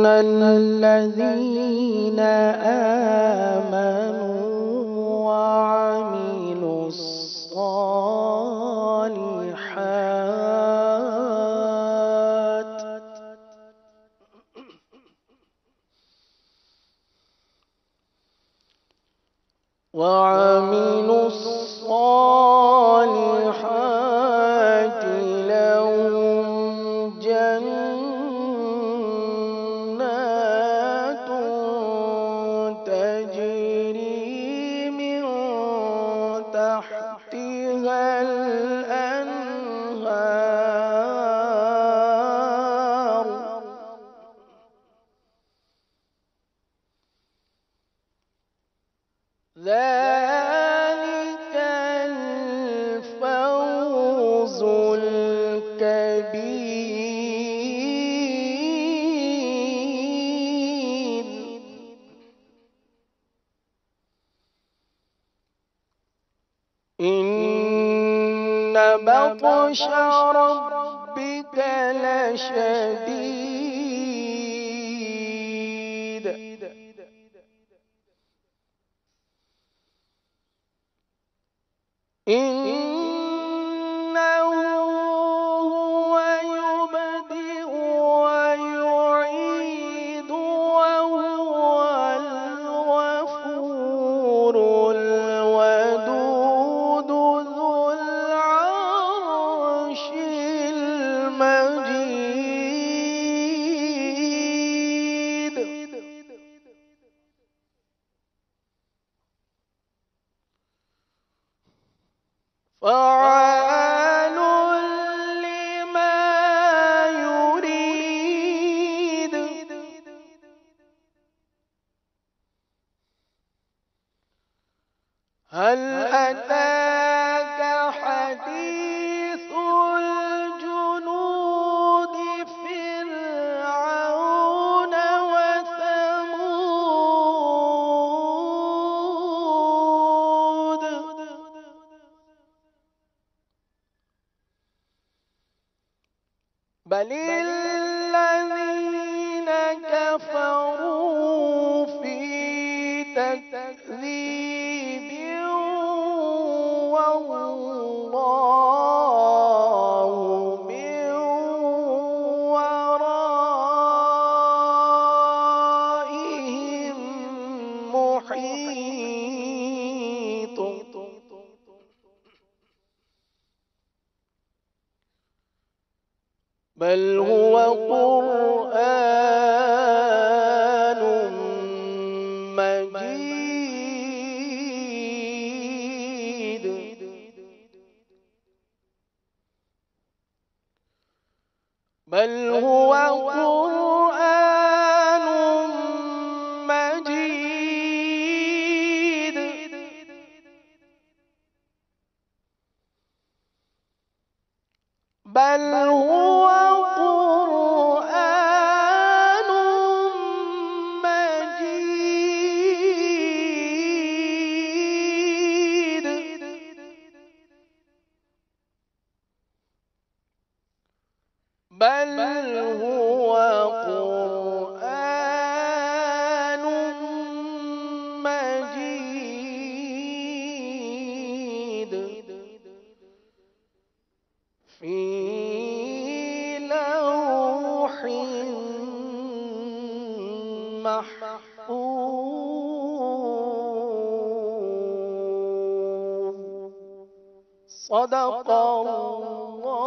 الذين آمنوا وعملوا الصالحات لهم جنات تجري من تحتها الأنهار ذلك الفوز الكبير. إن بطش ربك لشديد إنه هو يبدئ ويعيد وهو الغفور الودود ذو العرش المجيد. فعال لما يريد. هل أتاك حديث الجنود فرعون وثمود بل الذين كفروا في تكذيب والله من ورائهم محيط. بل هو قرآن مجيد بل هو قرآن مجيد بل هو قرآن مجيد بل هو قرآن مجيد في لوح محفوظ. صدق الله